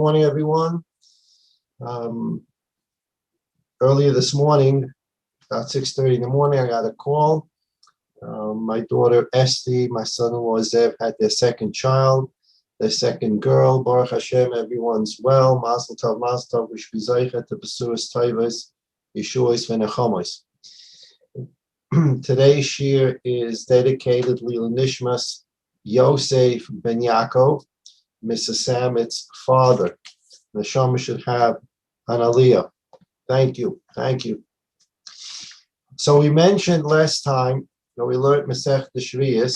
morning, everyone. Earlier this morning, about 6:30 in the morning, I got a call. My daughter Esty, my son-in-law Zev had their second child, their second girl. Baruch Hashem, everyone's well. Mazel tov, Shviis to Besuas Tovos, Yeshuos v'Nechamos. Today's Shiur is dedicated Lila Nishmas Yosef ben Yaakov, Mrs. Samet's father. The Neshama should have an aliyah. Thank you. So we mentioned last time that we learned Maseches Shviis.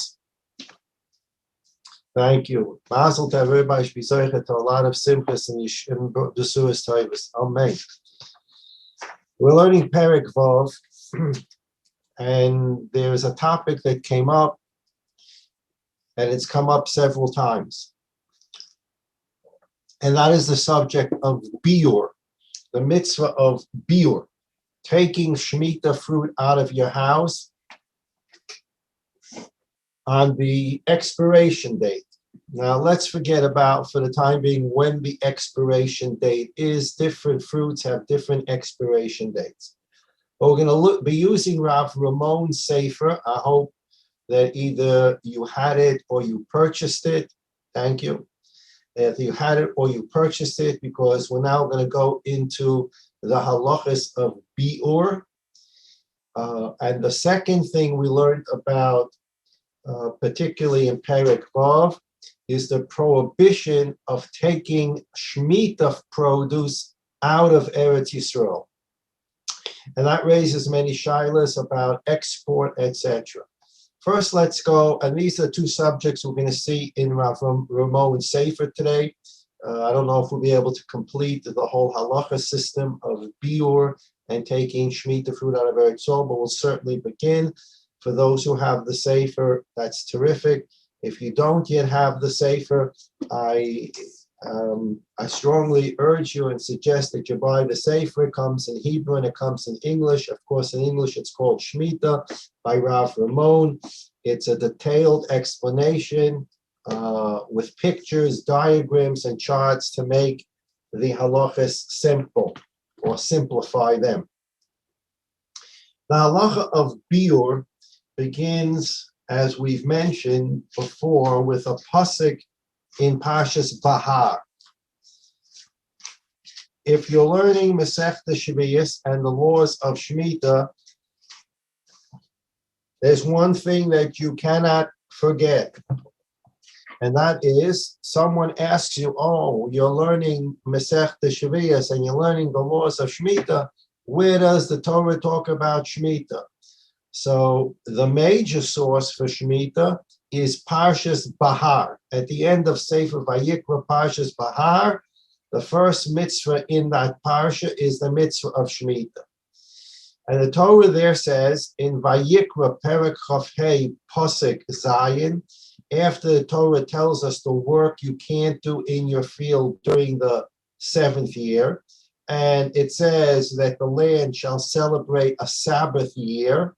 Thank you. Mazel tov, everybody. Shviis to a lot of simchas and Besuas Tovos. Amen. We're learning Perek Vav, and there's a topic that came up, and it's come up several times. And that is the subject of Shiur, the mitzvah of Shiur, taking Shemitah fruit out of your house on the expiration date. Now, let's forget about, for the time being, when the expiration date is. Different fruits have different expiration dates. But we're going to be using Rav Ramon's Sefer. I hope that either you had it or you purchased it. Thank you. If you had it or you purchased it, because we're now going to go into the halachas of Shiur. And the second thing we learned about, particularly in Perek Vav, is the prohibition of taking Shemitah produce out of Eretz Yisrael. And that raises many shilas about export, etc. First, let's go, and these are two subjects we're going to see in Rav Ramon's Sefer today. I don't know if we'll be able to complete the whole halacha system of Shiur and taking Shemitah fruit out of Eretz Yisrael, but we'll certainly begin. For those who have the Sefer, that's terrific. If you don't yet have the Sefer, I strongly urge you and suggest that you buy the Sefer. It comes in Hebrew and it comes in English. Of course, in English, it's called Shemitah by Rav Ramon. It's a detailed explanation with pictures, diagrams, and charts to make the halachas simple or simplify them. The halacha of Shiur begins, as we've mentioned before, with a pasuk in Parshas Bahar. If you're learning Maseches Shviis and the laws of Shemitah, there's one thing that you cannot forget, and that is someone asks you, oh, you're learning Maseches Shviis and you're learning the laws of Shemitah. Where does the Torah talk about Shemitah? So the major source for Shemitah is Parshas Bahar. At the end of Sefer Vayikra, Parshas Bahar, the first mitzvah in that parsha is the mitzvah of Shemitah. And the Torah there says in Vayikra Perek Chavhei Posek Zayin, after the Torah tells us the work you can't do in your field during the 7th year, and it says that the land shall celebrate a Sabbath year,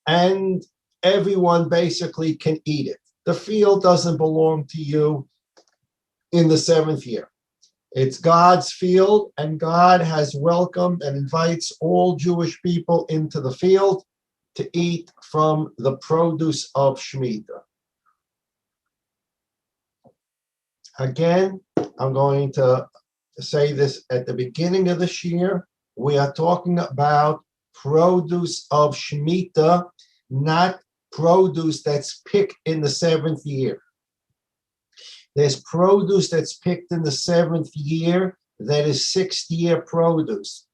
and everyone basically can eat it. The field doesn't belong to you in the 7th year. It's God's field, and God has welcomed and invites all Jewish people into the field to eat from the produce of Shemitah. Again, I'm going to say this at the beginning of this year. We are talking about produce of Shemitah, not produce that's picked in the 7th year. There's produce that's picked in the 7th year that is 6th year produce.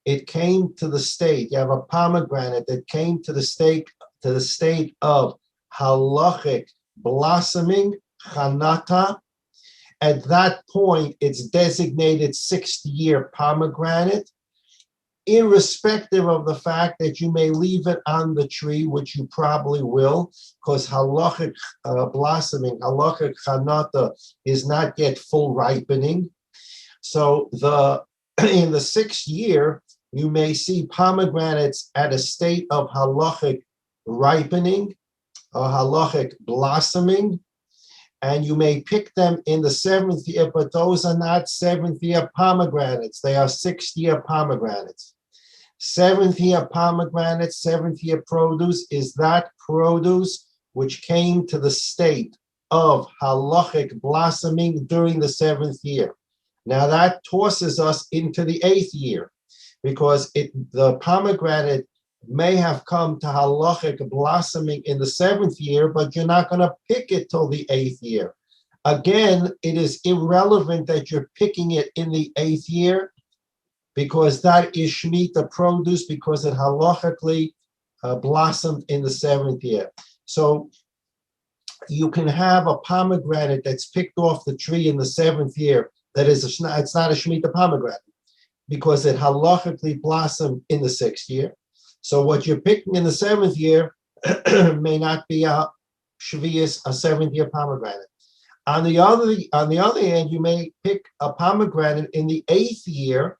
It came to the state. You have a pomegranate that came to the state of halachic blossoming, chanata. At that point, it's designated 6th year pomegranate, irrespective of the fact that you may leave it on the tree, which you probably will, because halachic blossoming, halachic chanata, is not yet full ripening. So in the 6th year, you may see pomegranates at a state of halachic ripening or halachic blossoming, and you may pick them in the seventh year, but those are not seventh year pomegranates. They are sixth year pomegranates. Seventh year pomegranate, seventh year produce is that produce which came to the state of halachic blossoming during the seventh year. Now that tosses us into the eighth year, because the pomegranate may have come to halachic blossoming in the seventh year, but you're not going to pick it till the eighth year. Again, it is irrelevant that you're picking it in the eighth year, because that is Shemitah produce, because it halachically blossomed in the seventh year. So you can have a pomegranate that's picked off the tree in the seventh year. It's not a Shemitah pomegranate, because it halachically blossomed in the sixth year. So what you're picking in the seventh year may not be a Shviis, a seventh year pomegranate. On the other hand, you may pick a pomegranate in the eighth year,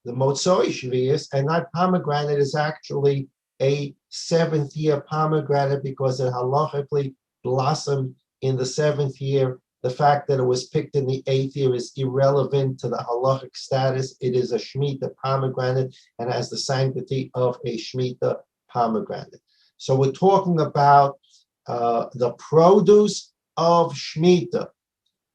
the Motzoi Shviis, and that pomegranate is actually a seventh year pomegranate, because it halachically blossomed in the seventh year. The fact that it was picked in the eighth year is irrelevant to the halachic status. It is a Shemitah pomegranate and has the sanctity of a Shemitah pomegranate. So we're talking about the produce of Shemitah,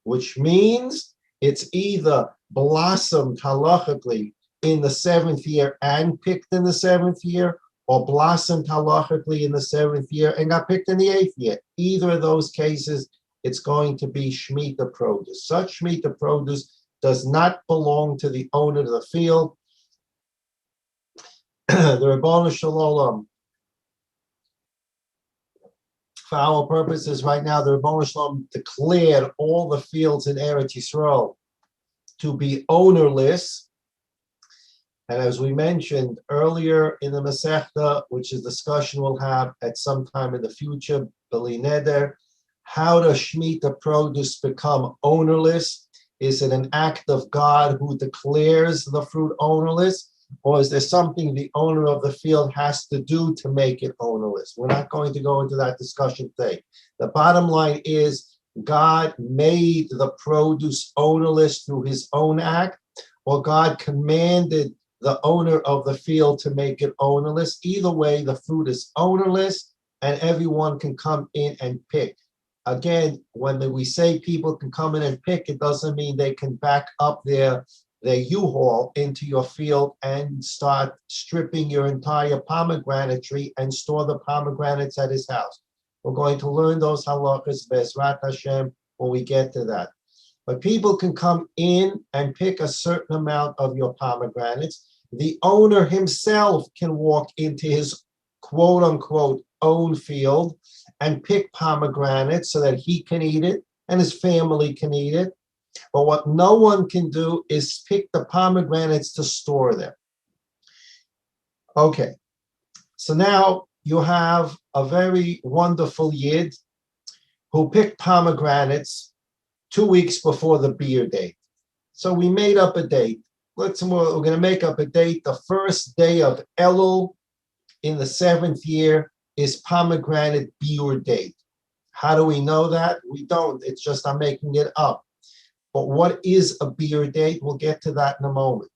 which means it's either blossomed halachically in the seventh year and picked in the seventh year, or blossomed halachically in the seventh year and got picked in the eighth year. Either of those cases, it's going to be Shemitah produce. Such Shemitah produce does not belong to the owner of the field. The Ribono Shel Olam, for our purposes right now, the Ribono Shel Olam declared all the fields in Eretz Yisrael to be ownerless. And as we mentioned earlier in the Masechta, which is discussion we'll have at some time in the future, B'li Neder, how does Shemitah produce become ownerless? Is it an act of God who declares the fruit ownerless? Or is there something the owner of the field has to do to make it ownerless? We're not going to go into that discussion today. The bottom line is God made the produce ownerless through his own act, or God commanded the owner of the field to make it ownerless. Either way, the fruit is ownerless and everyone can come in and pick. Again, when we say people can come in and pick, it doesn't mean they can back up their U-Haul into your field and start stripping your entire pomegranate tree and store the pomegranates at his house. We're going to learn those halachas, Be'ezrat Hashem, when we get to that. But people can come in and pick a certain amount of your pomegranates. The owner himself can walk into his quote-unquote own field and pick pomegranates so that he can eat it and his family can eat it. But what no one can do is pick the pomegranates to store them. Okay, so now you have a very wonderful Yid who picked pomegranates 2 weeks before the beer date. So we made up a date. We're going to make up a date. The first day of Elul in the seventh year is pomegranate beer date. How do we know that? We don't. It's just I'm making it up. But what is a beer date? We'll get to that in a moment.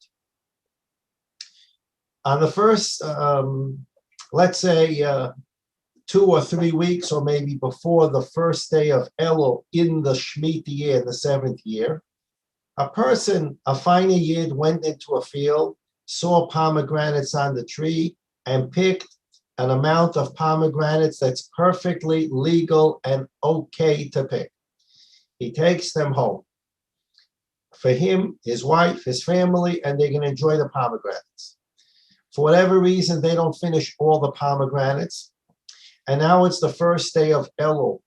On the first, let's say 2 or 3 weeks, or maybe before the first day of Elul in the Shemitah year, in the seventh year, a finer Yid went into a field, saw pomegranates on the tree, and picked an amount of pomegranates that's perfectly legal and okay to pick. He takes them home for him, his wife, his family, and they can enjoy the pomegranates. For whatever reason, they don't finish all the pomegranates. And now it's the first day of Elul.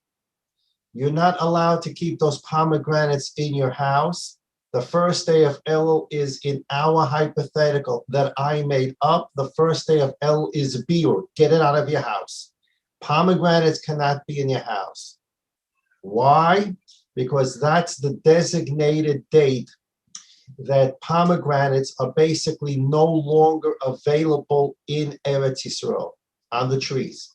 You're not allowed to keep those pomegranates in your house. The first day of Elul is, in our hypothetical that I made up, the first day of Elul is Biur. Get it out of your house. Pomegranates cannot be in your house. Why? Because that's the designated date that pomegranates are basically no longer available in Eretz Yisrael on the trees.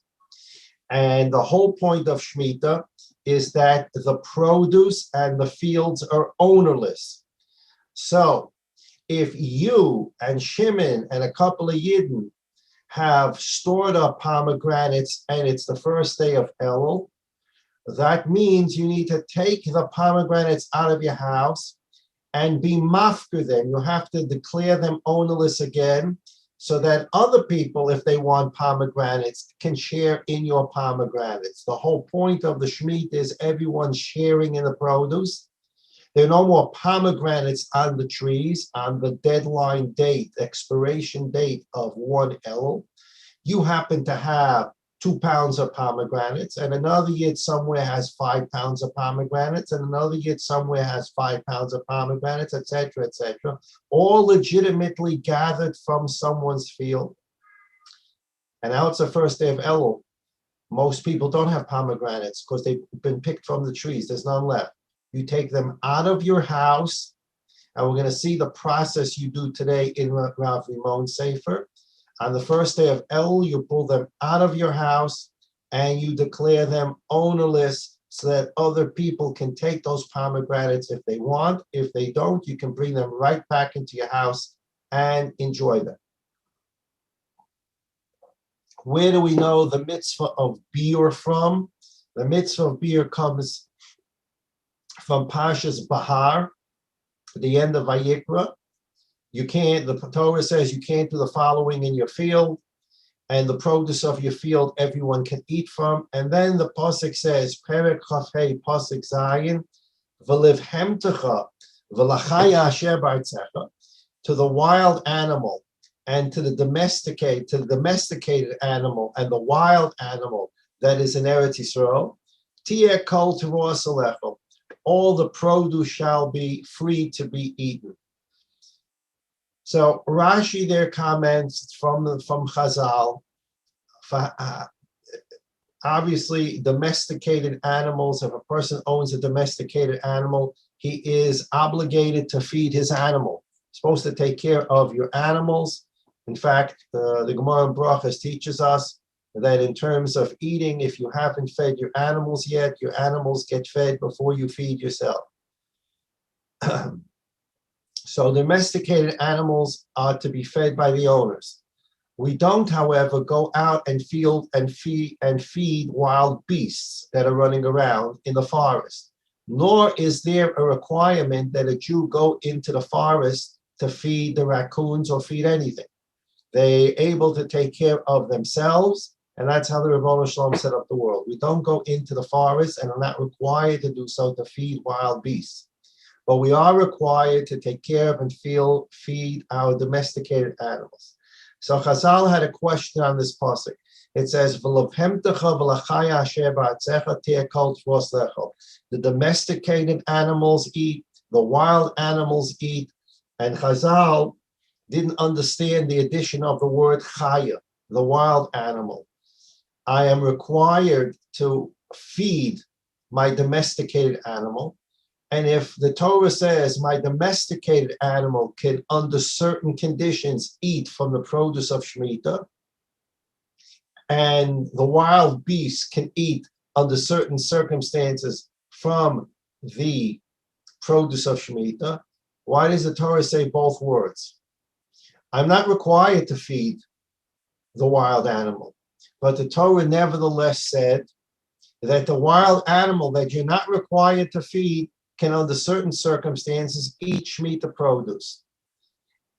And the whole point of Shemitah is that the produce and the fields are ownerless. So if you and Shimon and a couple of Yidden have stored up pomegranates and it's the first day of Elul, that means you need to take the pomegranates out of your house and be mafker them. You have to declare them ownerless again so that other people, if they want pomegranates, can share in your pomegranates. The whole point of the Shemitah is everyone sharing in the produce. There are no more pomegranates on the trees on the deadline date, expiration date of 1 Elul. You happen to have 2 pounds of pomegranates, and another Yid somewhere has 5 pounds of pomegranates, and another Yid somewhere has 5 pounds of pomegranates, etc., etc., all legitimately gathered from someone's field. And now it's the first day of Elul. Most people don't have pomegranates because they've been picked from the trees. There's none left. You take them out of your house, and we're going to see the process you do today in Rav Rimon's Sefer. On the first day of Elul, you pull them out of your house and you declare them ownerless so that other people can take those pomegranates if they want. If they don't, you can bring them right back into your house and enjoy them. Where do we know the mitzvah of Biur from? The mitzvah of Biur comes from Pashas Bahar, the end of Vayikra. You can't, the Torah says you can't do the following in your field, and the produce of your field everyone can eat from. And then the Pasuk says, Perek Chafhei Pasuk Zayin, V'liv hemtecha, v'lachaya asher b'artzecha, to the wild animal and to the domesticated animal and the wild animal that is in Eretz Yisrael, Tieh kol teruas alecha, all the produce shall be free to be eaten. So Rashi there comments from Chazal, obviously domesticated animals, if a person owns a domesticated animal, he is obligated to feed his animal. He's supposed to take care of your animals. In fact, the Gemara in Brachas teaches us that in terms of eating, if you haven't fed your animals yet, your animals get fed before you feed yourself. So domesticated animals are to be fed by the owners. We don't, however, go out and feed wild beasts that are running around in the forest. Nor is there a requirement that a Jew go into the forest to feed the raccoons or feed anything. They're able to take care of themselves, and that's how the Ribbono Shalom set up the world. We don't go into the forest and are not required to do so to feed wild beasts. But we are required to take care of and feed our domesticated animals. So Chazal had a question on this pasuk. It says, the domesticated animals eat, the wild animals eat, and Chazal didn't understand the addition of the word chaya, the wild animal. I am required to feed my domesticated animal. And if the Torah says my domesticated animal can, under certain conditions, eat from the produce of Shemitah, and the wild beast can eat under certain circumstances from the produce of Shemitah, why does the Torah say both words? I'm not required to feed the wild animal, but the Torah nevertheless said that the wild animal that you're not required to feed can, under certain circumstances, eat Shemitah produce.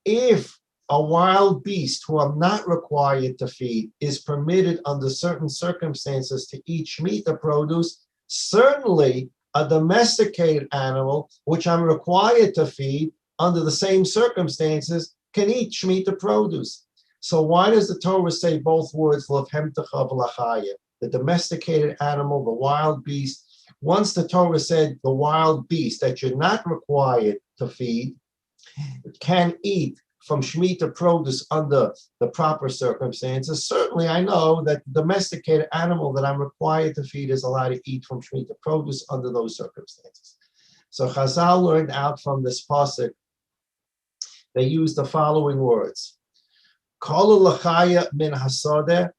If a wild beast who I'm not required to feed is permitted under certain circumstances to eat Shemitah produce, certainly a domesticated animal, which I'm required to feed under the same circumstances, can eat Shemitah produce. So why does the Torah say both words, the domesticated animal, the wild beast? Once the Torah said the wild beast that you're not required to feed can eat from Shemitah produce under the proper circumstances, certainly I know that the domesticated animal that I'm required to feed is allowed to eat from Shemitah produce under those circumstances. So Chazal learned out from this pasuk, they used the following words. Kol lachaya min hasodeh,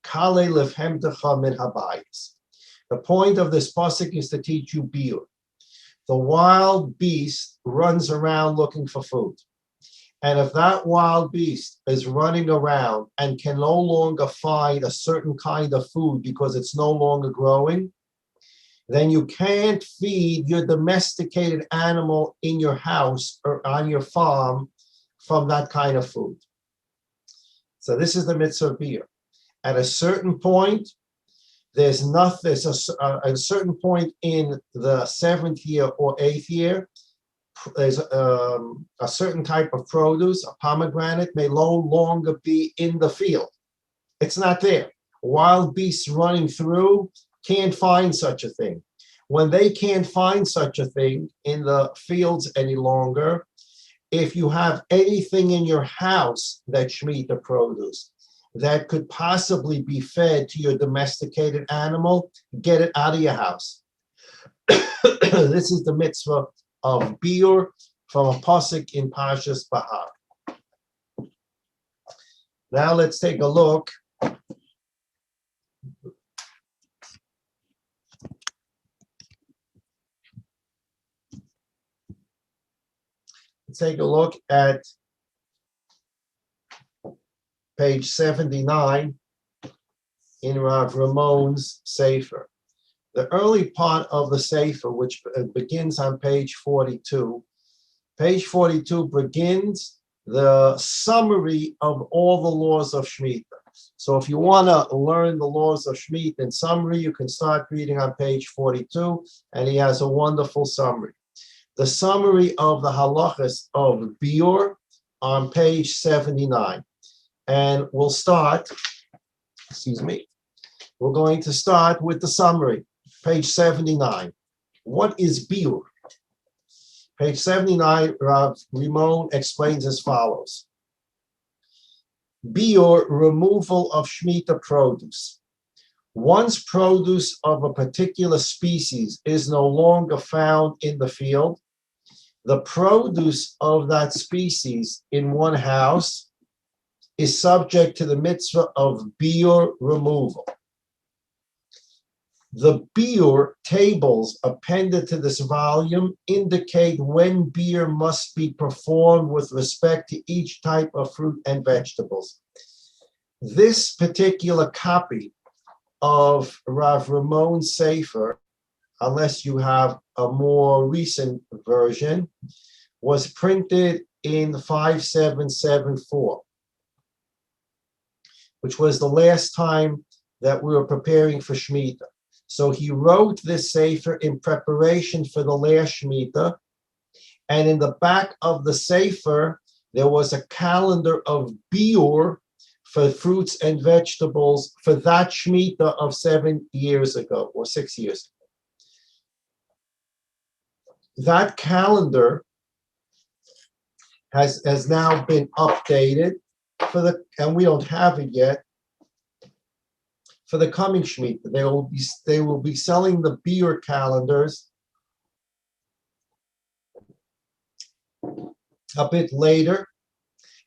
kale lefhemtecha min habayis. The point of this pasuk is to teach you biur. The wild beast runs around looking for food. And if that wild beast is running around and can no longer find a certain kind of food because it's no longer growing, then you can't feed your domesticated animal in your house or on your farm from that kind of food. So this is the mitzvah of biur. At a certain point, there's a certain point in the 7th year or 8th year, there's a certain type of produce, a pomegranate, may no longer be in the field. It's not there. Wild beasts running through can't find such a thing. When they can't find such a thing in the fields any longer, if you have anything in your house that Shemitah produce that could possibly be fed to your domesticated animal, get it out of your house. This is the mitzvah of biur from a pasuk in Parshas Bahar. Now let's take a look. Let's take a look at page 79 in Rav Ramon's Sefer. The early part of the Sefer, which begins on page 42, page 42 begins the summary of all the laws of Shemitah. So if you want to learn the laws of Shemitah in summary, you can start reading on page 42, and he has a wonderful summary. The summary of the halachas of biur on page 79. And we'll start, we're going to start with the summary. Page 79. What is biur? Page 79, Rav Rimon explains as follows. Biur, removal of Shemitah produce. Once produce of a particular species is no longer found in the field, the produce of that species in one house is subject to the mitzvah of biur removal. The biur tables appended to this volume indicate when biur must be performed with respect to each type of fruit and vegetables. This particular copy of Rav Ramon's Sefer, unless you have a more recent version, was printed in 5774, which was the last time that we were preparing for Shemitah. So he wrote this Sefer in preparation for the last Shemitah, and in the back of the Sefer, there was a calendar of biur for fruits and vegetables for that Shemitah of 7 years ago, or 6 years ago. That calendar has now been updated and we don't have it yet, for the coming Shemitah. They will be selling the biur calendars a bit later.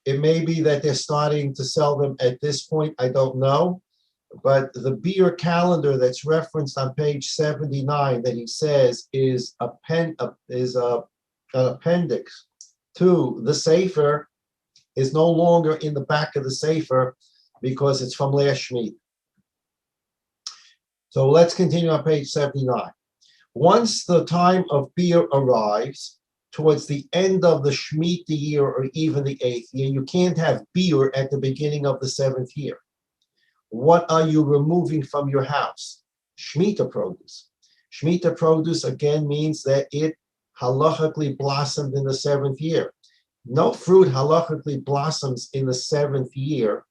It may be that they're starting to sell them at this point, I don't know. But the biur calendar that's referenced on page 79 that he says is an appendix to the Sefer is no longer in the back of the Sefer because it's from last Shemitah. So let's continue on page 79. Once the time of biur arrives, towards the end of the Shemitah year or even the 8th year, you can't have biur at the beginning of the 7th year. What are you removing from your house? Shemitah produce. Shemitah produce again means that it halachically blossomed in the 7th year. No fruit halachically blossoms in the 7th year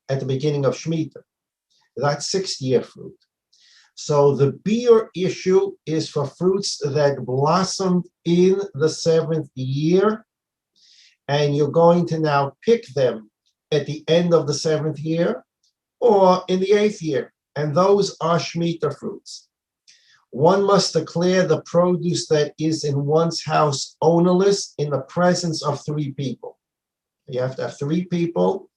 at the beginning of Shemitah. That's 6th year fruit. So the biur issue is for fruits that blossomed in the 7th year, and you're going to now pick them at the end of the 7th year or in the 8th year, and those are Shemitah fruits. One must declare the produce that is in one's house ownerless in the presence of 3 people. You have to have 3 people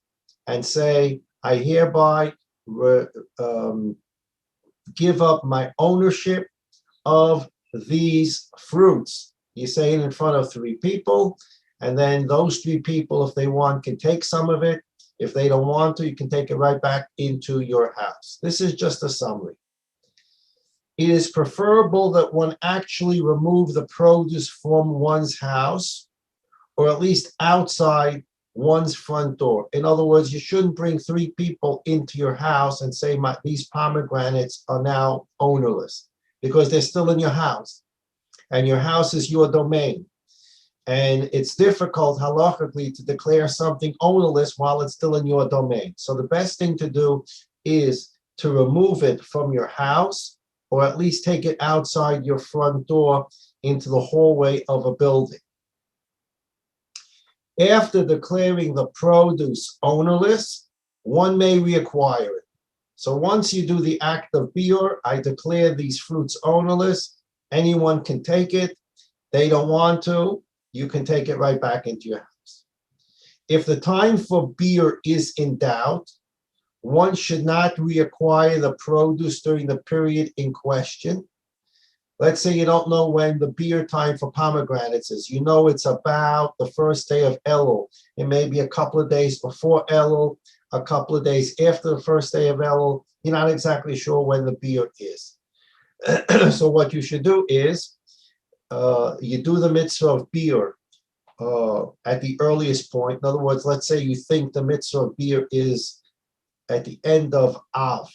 and say, I hereby give up my ownership of these fruits. You say it in front of 3 people, and then those 3 people, if they want, can take some of it. If they don't want to, you can take it right back into your house. This is just a summary. It is preferable that one actually remove the produce from one's house, or at least outside one's front door. In other words, you shouldn't bring 3 people into your house and say, these pomegranates are now ownerless, because they're still in your house, and your house is your domain. And it's difficult halachically to declare something ownerless while it's still in your domain. So the best thing to do is to remove it from your house, or at least take it outside your front door into the hallway of a building. After declaring the produce ownerless, one may reacquire it. So once you do the act of biur, I declare these fruits ownerless, anyone can take it. They don't want to, you can take it right back into your house. If the time for biur is in doubt, one should not reacquire the produce during the period in question. Let's say you don't know when the biur time for pomegranates is. You know it's about the first day of Elul. It may be a couple of days before Elul, a couple of days after the first day of Elul. You're not exactly sure when the biur is. So what you should do is, you do the mitzvah of biur at the earliest point. In other words, let's say you think the mitzvah of biur is at the end of Av.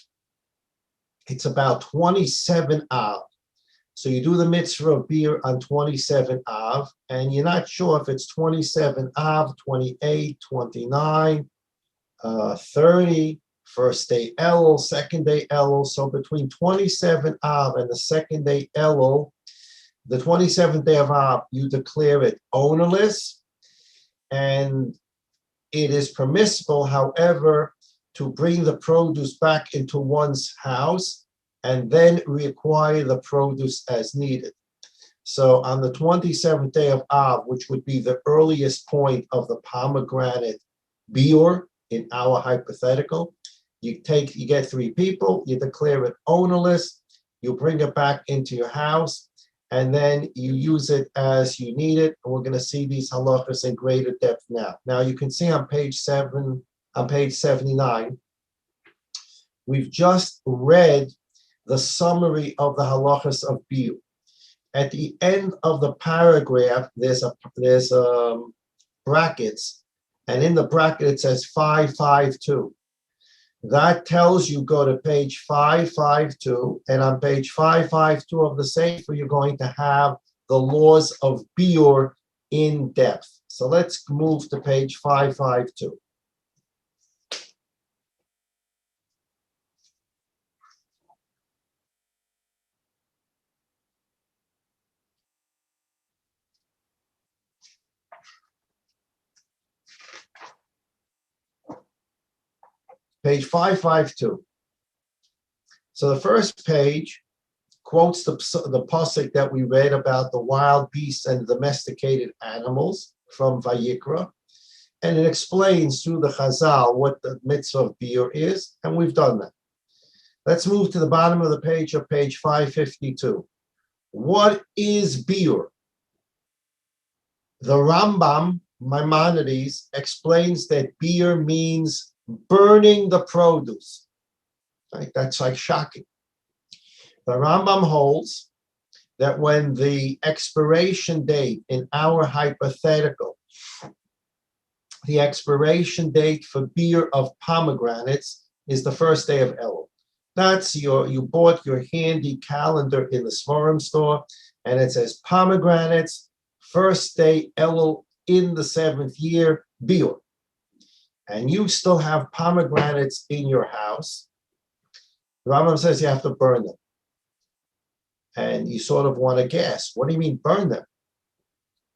It's about 27 Av. So you do the mitzvah of biur on 27 Av, and you're not sure if it's 27 Av, 28, 29, 30, first day Elul, second day Elul. So between 27 Av and the second day Elul, the 27th day of Av, you declare it ownerless, and it is permissible, however, to bring the produce back into one's house and then reacquire the produce as needed. So on the 27th day of Av, which would be the earliest point of the pomegranate biur in our hypothetical, you get 3 people, you declare it ownerless, you bring it back into your house, and then you use it as you need it. And we're going to see these halachas in greater depth now. Now you can see on page 79, we've just read the summary of the halachas of biur. At the end of the paragraph, there's brackets, and in the bracket it says 552. That tells you go to page 552, and on page 552 of the Sefer, you're going to have the laws of biur in depth. So let's move to page 552. Page 552. So the first page quotes the pasuk that we read about the wild beasts and domesticated animals from Vayikra, and it explains through the Chazal what the mitzvah of biur is, and we've done that. Let's move to the bottom of the page of page 552. What is biur? The Rambam, Maimonides, explains that biur means burning the produce. Right? That's like shocking. The Rambam holds that when the expiration date in our hypothetical, the expiration date for biur of pomegranates is the first day of Elul. That's you bought your handy calendar in the Svarim store, and it says pomegranates, first day Elul in the 7th year, biur. And you still have pomegranates in your house, the Rambam says you have to burn them. And you sort of want to guess, what do you mean burn them?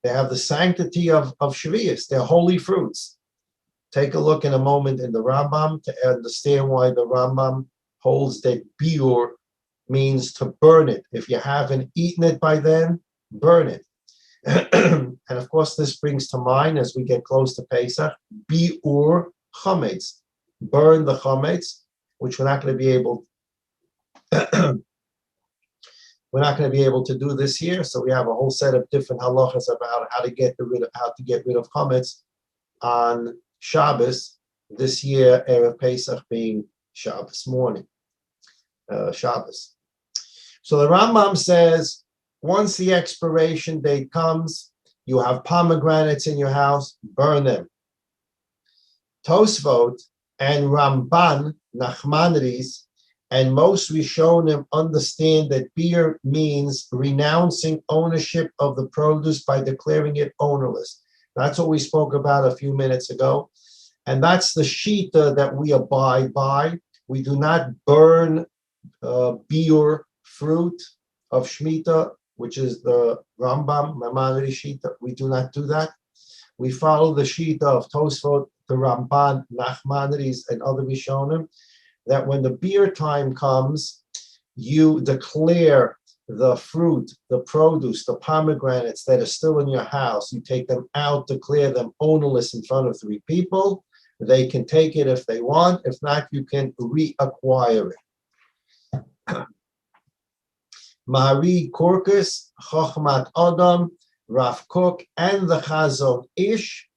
They have the sanctity of Shviis. They're holy fruits. Take a look in a moment in the Rambam to understand why the Rambam holds that biur means to burn it. If you haven't eaten it by then, burn it. And of course, this brings to mind, as we get close to Pesach, biur chametz, burn the chametz, which we're not going to be able We're not going to be able to do this here, so we have a whole set of different halachas about how to get rid of chametz on Shabbos this year, Erev Pesach being Shabbos morning, Shabbos. So the Rambam says, once the expiration date comes, you have pomegranates in your house, burn them. Tosfot and Ramban, Nachmanides, and most Rishonim understand that beer means renouncing ownership of the produce by declaring it ownerless. That's what we spoke about a few minutes ago. And that's the shita that we abide by. We do not burn beer fruit of Shemitah, which is the Rambam, Maimonides shita. We do not do that. We follow the shita of Tosfot, the Ramban, Nachmanides, and other Rishonim, that when the beer time comes, you declare the fruit, the produce, the pomegranates that are still in your house, you take them out, declare them ownerless in front of 3 people. They can take it if they want. If not, you can reacquire it. Mahari Korkus, Chochmat Adam, Rav Kook, and the Chazon Ish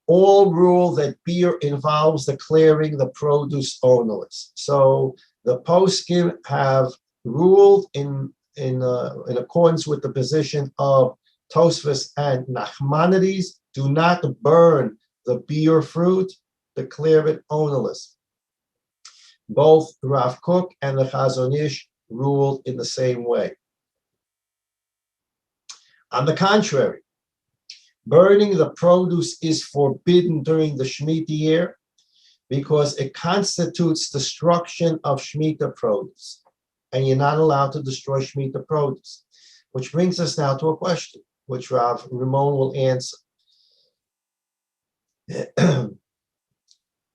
all rule that beer involves declaring the produce ownerless. So the poskim have ruled in accordance with the position of Tosfos and Nachmanides, do not burn the beer fruit, declare it ownerless. Both Rav Kook and the Chazon Ish ruled in the same way. On the contrary, burning the produce is forbidden during the Shemitah year because it constitutes destruction of Shemitah produce, and you're not allowed to destroy Shemitah produce. Which brings us now to a question, which Rav Ramon will answer.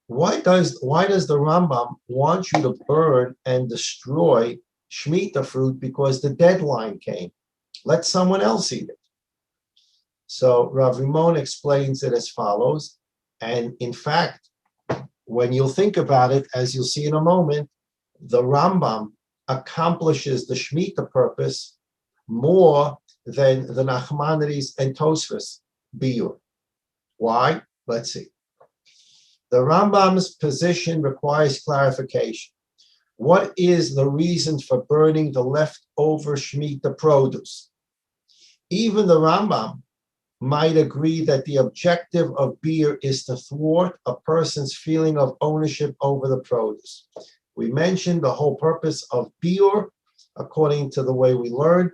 Why does the Rambam want you to burn and destroy Shemitah fruit? Because the deadline came. Let someone else eat it. So Rav Ramon explains it as follows. And in fact, when you'll think about it, as you'll see in a moment, the Rambam accomplishes the Shemitah purpose more than the Nachmanides and Tosfos biur. Why? Let's see. The Rambam's position requires clarification. What is the reason for burning the leftover Shemitah produce? Even the Rambam might agree that the objective of beer is to thwart a person's feeling of ownership over the produce. We mentioned the whole purpose of beer, according to the way we learned,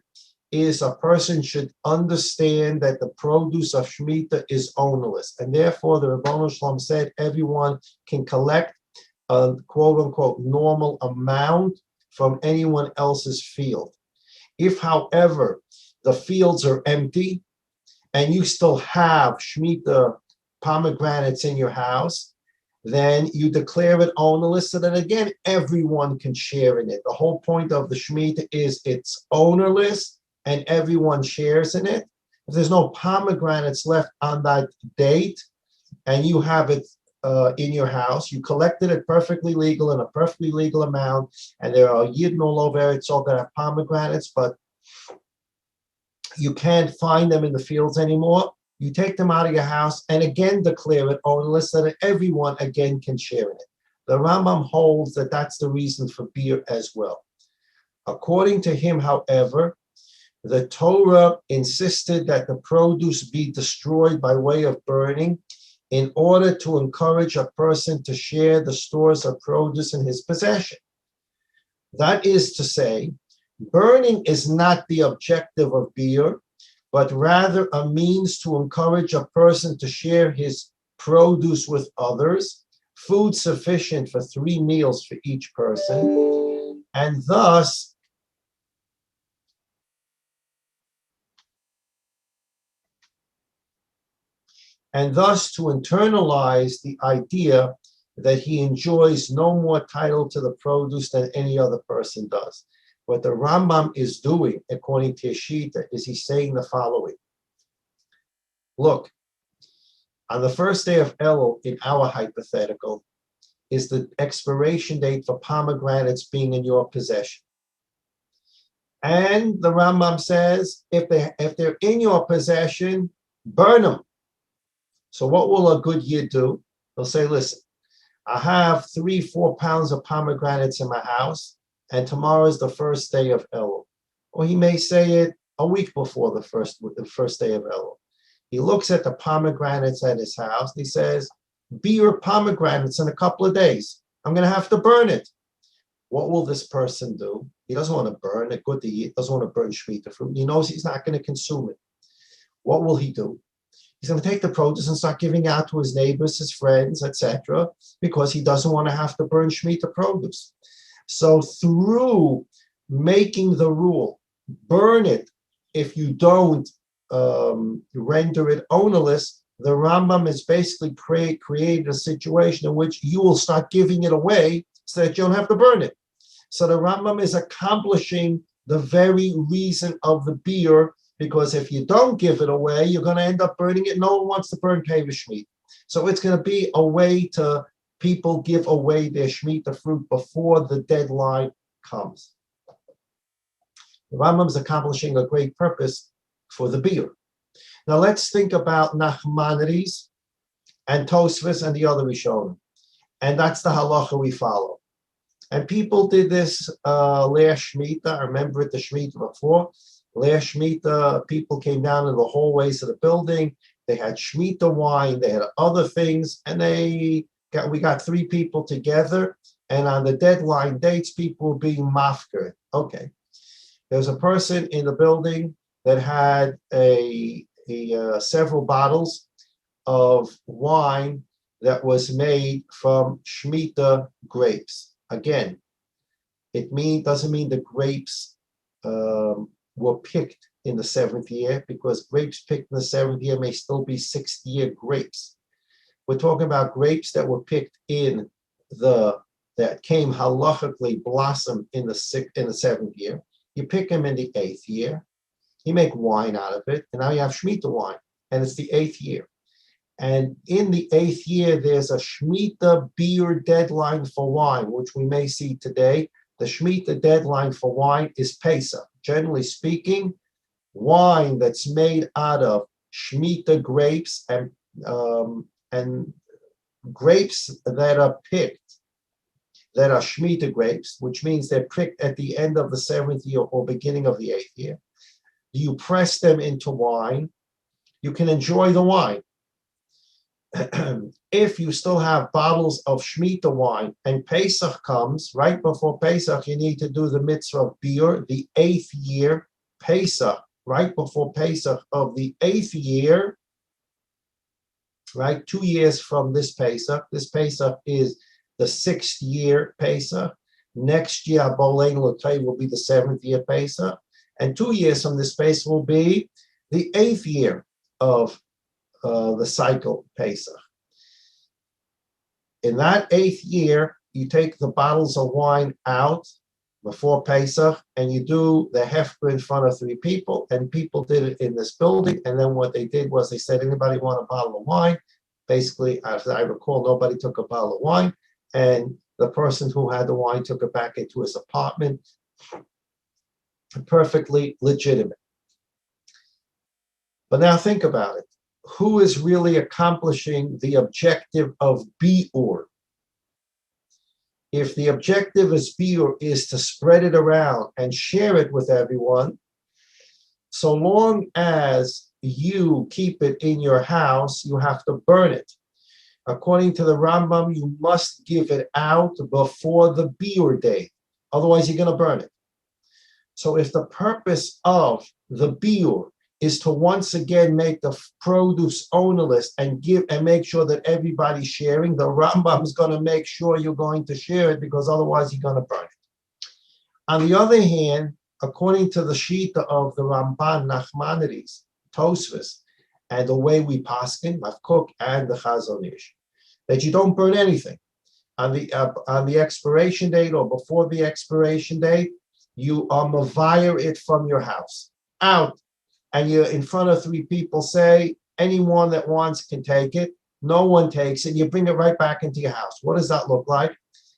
is a person should understand that the produce of Shemitah is ownerless. And therefore, the Rebbeinu Shalom said everyone can collect a quote-unquote normal amount from anyone else's field. If, however, the fields are empty and you still have Shemitah pomegranates in your house, then you declare it ownerless, so that again, everyone can share in it. The whole point of the Shemitah is it's ownerless and everyone shares in it. If there's no pomegranates left on that date and you have it in your house, you collected it perfectly legal in a perfectly legal amount, and there are Yidden all over Eretz Yisrael that have pomegranates, but you can't find them in the fields anymore, you take them out of your house and again declare it ownerless so that everyone again can share in it. The Rambam holds that that's the reason for beer as well. According to him, however, the Torah insisted that the produce be destroyed by way of burning in order to encourage a person to share the stores of produce in his possession. That is to say, burning is not the objective of beer, but rather a means to encourage a person to share his produce with others, food sufficient for 3 meals for each person, and thus to internalize the idea that he enjoys no more title to the produce than any other person does. What the Rambam is doing, according to Yeshita, is he's saying the following. Look, on the first day of Elul, in our hypothetical, is the expiration date for pomegranates being in your possession. And the Rambam says, if they're in your possession, burn them. So what will a good Yid do? He'll say, listen, I have 3-4 pounds of pomegranates in my house, and tomorrow is the first day of Elul. Or he may say it a week before the first day of Elul. He looks at the pomegranates at his house, and he says, be your pomegranates in a couple of days. I'm going to have to burn it. What will this person do? He doesn't want to burn it. Good to eat. Doesn't want to burn Shemitah fruit. He knows he's not going to consume it. What will he do? He's going to take the produce and start giving out to his neighbors, his friends, etc., because he doesn't want to have to burn Shemitah produce. So through making the rule, burn it if you don't render it ownerless, the Rambam has basically created a situation in which you will start giving it away so that you don't have to burn it. So the Rambam is accomplishing the very reason of the beer, because if you don't give it away, you're going to end up burning it. No one wants to burn Peirush Shemitah. So it's going to be a way to people give away their Shemitah fruit before the deadline comes. The Rambam is accomplishing a great purpose for the beer. Now let's think about Nachmanides and Tosfos and the other Rishonim. And that's the halacha we follow. And people did this last Shemitah. I remember it the Shemitah before. Last Shemitah, people came down in the hallways of the building. They had Shemitah wine. They had other things. And we got 3 people together. And on the deadline dates, people were being mafkir. Okay. There's a person in the building that had several bottles of wine that was made from Shemitah grapes. Again, doesn't mean the grapes were picked in the 7th year, because grapes picked in the 7th year may still be 6th year grapes. We're talking about grapes that were picked that came halachically blossom in the 7th year. You pick them in the 8th year, you make wine out of it, and now you have Shemitah wine, and it's the 8th year. And in the 8th year, there's a Shemitah beer deadline for wine, which we may see today. The Shemitah deadline for wine is Pesach. Generally speaking, wine that's made out of Shemitah grapes and grapes that are picked, that are Shemitah grapes, which means they're picked at the end of the 7th year or beginning of the 8th year. You press them into wine. You can enjoy the wine. If you still have bottles of Shemitah wine and Pesach comes, right before Pesach, you need to do the mitzvah of beer, the 8th year, Pesach, right before Pesach of the 8th year, right, 2 years from this Pesach. This Pesach is the 6th year Pesach. Next year, Bolein L'Tei will be the 7th year Pesach. And 2 years from this Pesach will be the 8th year of the cycle Pesach. In that 8th year, you take the bottles of wine out before Pesach, and you do the hefker in front of 3 people, and people did it in this building. And then what they did was they said, anybody want a bottle of wine? Basically, as I recall, nobody took a bottle of wine, and the person who had the wine took it back into his apartment. Perfectly legitimate. But now think about it. Who is really accomplishing the objective of biur? If the objective is biur is to spread it around and share it with everyone, so long as you keep it in your house, you have to burn it. According to the Rambam, you must give it out before the biur day. Otherwise, you're going to burn it. So if the purpose of the biur is to once again make the produce ownerless and make sure that everybody's sharing, the Rambam is going to make sure you're going to share it, because otherwise you're going to burn it. On the other hand, according to the Shita of the Ramban, Nachmanides, Tosfos, and the way we paskin, Mavkuk, and the Chazon Ish, that you don't burn anything. On the expiration date or before the expiration date, you mavire it from your house, out. And you're in front of 3 people, say, anyone that wants can take it. no one takes it, you bring it right back into your house. What does that look like?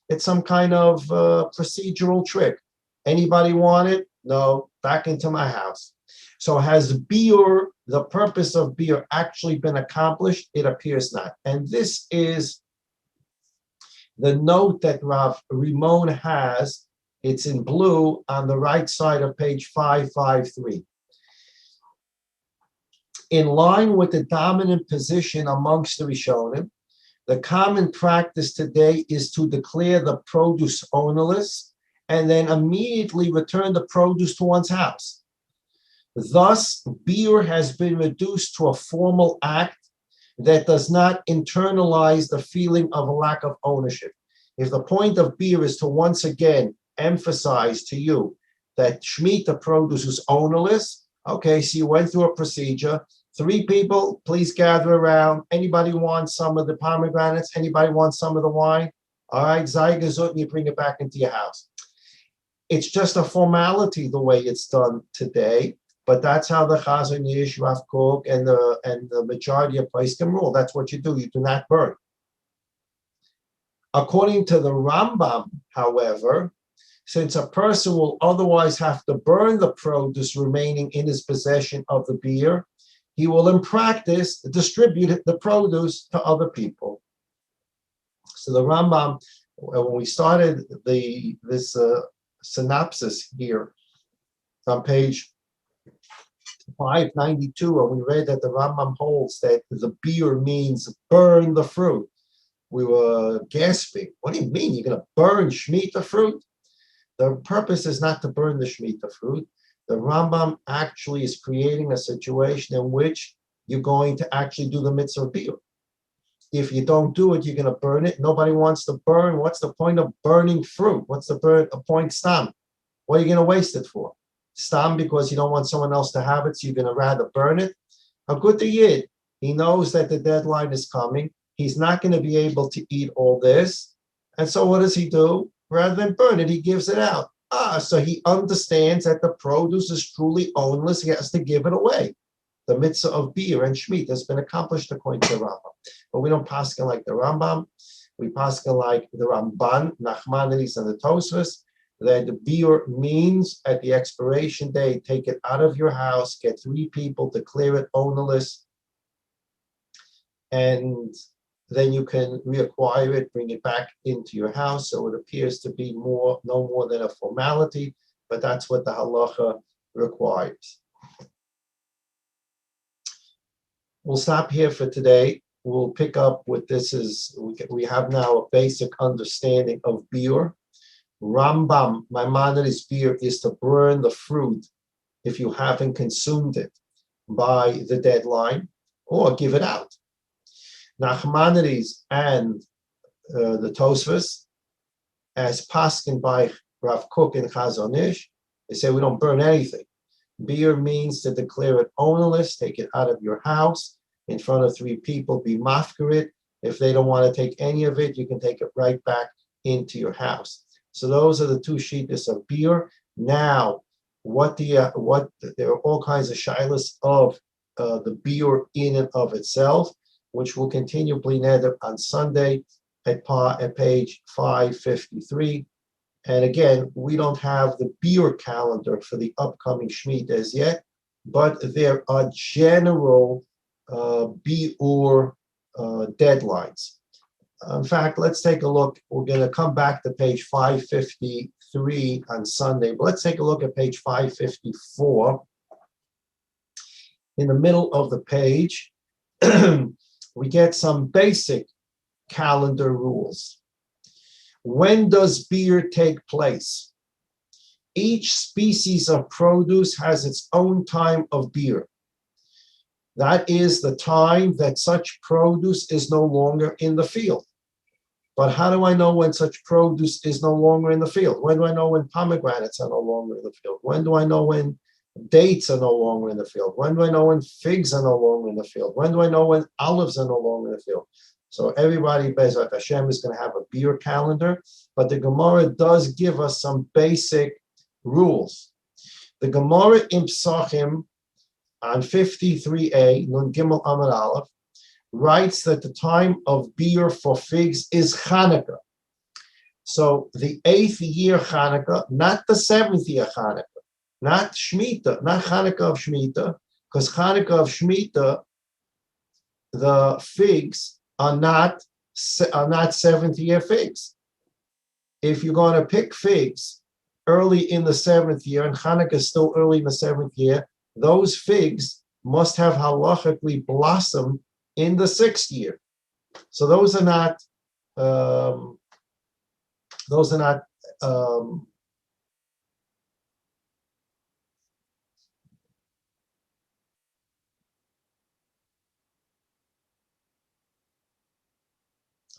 It's some kind of procedural trick. Anybody want it? No, back into my house. So has biur, the purpose of biur, actually been accomplished? It appears not. And this is the note that Rav Rimon has. It's in blue on the right side of page 553. In line with the dominant position amongst the Rishonim, the common practice today is to declare the produce ownerless and then immediately return the produce to one's house. Thus, biur has been reduced to a formal act that does not internalize the feeling of a lack of ownership. If the point of biur is to once again emphasize to you that Shemitah produce is ownerless, okay, so you went through a procedure. 3 people, please gather around. Anybody want some of the pomegranates? Anybody want some of the wine? All right, Zayigazut, and you bring it back into your house. It's just a formality the way it's done today, but that's how the Chazon Ish, Rav Kook, and the majority of Poskim rule. That's what you do. You do not burn. According to the Rambam, however, since a person will otherwise have to burn the produce remaining in his possession of the biur, he will in practice distribute the produce to other people. So the Rambam, when we started this synopsis here on page 592, and we read that the Rambam holds that the biur means burn the fruit, we were gasping. What do you mean? You're going to burn Shemitah fruit? The purpose is not to burn the Shemitah fruit. The Rambam actually is creating a situation in which you're going to actually do the mitzvah biur. If you don't do it, you're going to burn it. Nobody wants to burn. What's the point of burning fruit? What's the point stam? What are you going to waste it for? Stam because you don't want someone else to have it, so you're going to rather burn it? A good yid, he knows that the deadline is coming. He's not going to be able to eat all this. And so what does he do? Rather than burn it, he gives it out. So he understands that the produce is truly ownless. He has to give it away. The mitzvah of biur and Shemitah has been accomplished according to the Rambam. But we don't paskin like the Rambam. We paskin like the Ramban, Nachmanides, and the Tosfos, that the biur means at the expiration date, take it out of your house, get 3 people, declare it ownerless, and then you can reacquire it, bring it back into your house. So it appears to be no more than a formality, but that's what the halacha requires. We'll stop here for today. We'll pick up with this. We have now a basic understanding of biur. Rambam, Maimonides' biur is to burn the fruit if you haven't consumed it by the deadline, or give it out. Nachmanides and the Tosfos, as paskin by Rav Kook and Chazon Ish, they say we don't burn anything. Biur means to declare it ownerless, take it out of your house in front of 3 people, be mafker it. If they don't want to take any of it, you can take it right back into your house. So those are the 2 shittas of biur. Now, there are all kinds of shilas of the biur in and of itself, which will continue Bli Neder on Sunday at page 553. And again, we don't have the biur calendar for the upcoming Shemitah as yet, but there are general biur deadlines. In fact, let's take a look. We're going to come back to page 553 on Sunday, but let's take a look at page 554. In the middle of the page, we get some basic calendar rules. When does biur take place? Each species of produce has its own time of biur. That is the time that such produce is no longer in the field. But how do I know when such produce is no longer in the field? When do I know when pomegranates are no longer in the field? When do I know when dates are no longer in the field? When do I know when figs are no longer in the field? When do I know when olives are no longer in the field? So everybody, Bezrat Hashem, is going to have a biur calendar, but the Gemara does give us some basic rules. The Gemara in Psachim on 53a, Nun Gimel Amud Aleph, writes that the time of beer for figs is Hanukkah. So the 8th year Hanukkah, not the 7th year Hanukkah, not Shemitah, not Hanukkah of Shemitah, because Hanukkah of Shemitah, the figs are not 7th year figs. If you're going to pick figs early in the 7th year, and Hanukkah is still early in the 7th year, those figs must have halachically blossomed in the 6th year. So those are not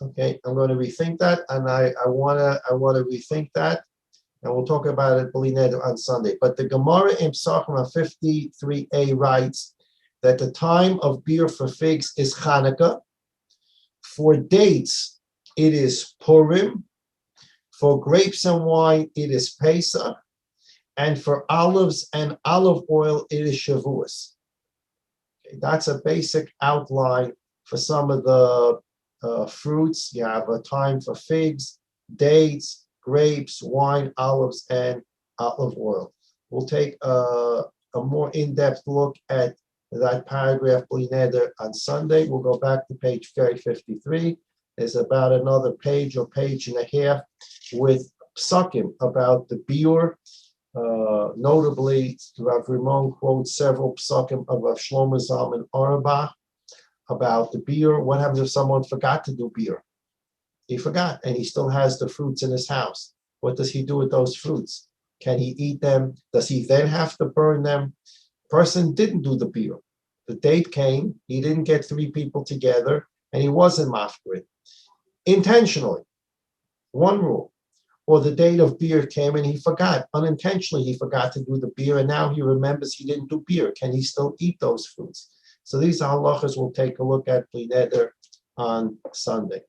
okay. I'm going to rethink that, and I want to rethink that, and we'll talk about it on Sunday. But the Gemara in Psachim 53a writes that the time of beer for figs is Hanukkah. For dates, it is Purim. For grapes and wine, it is Pesach. And for olives and olive oil, it is Shavuos. Okay, that's a basic outline for some of the fruits. You have a time for figs, dates, grapes, wine, olives, and olive oil. We'll take a more in-depth look at that paragraph on Sunday. We'll go back to page 53. There's about another page or page and a half with psukim about the biur. Notably, Rav Rimon quotes several psukim of Rav Shlomo Zalman Auerbach about the biur. What happens if someone forgot to do biur? He forgot, and he still has the fruits in his house. What does he do with those fruits? Can he eat them? Does he then have to burn them? Person didn't do the biur. The date came, he didn't get 3 people together, and he wasn't mafkid. Intentionally, one rule. Or the date of beer came and he forgot, unintentionally he forgot to do the beer, and now he remembers he didn't do beer. Can he still eat those fruits? So these halachas we'll take a look at on Sunday.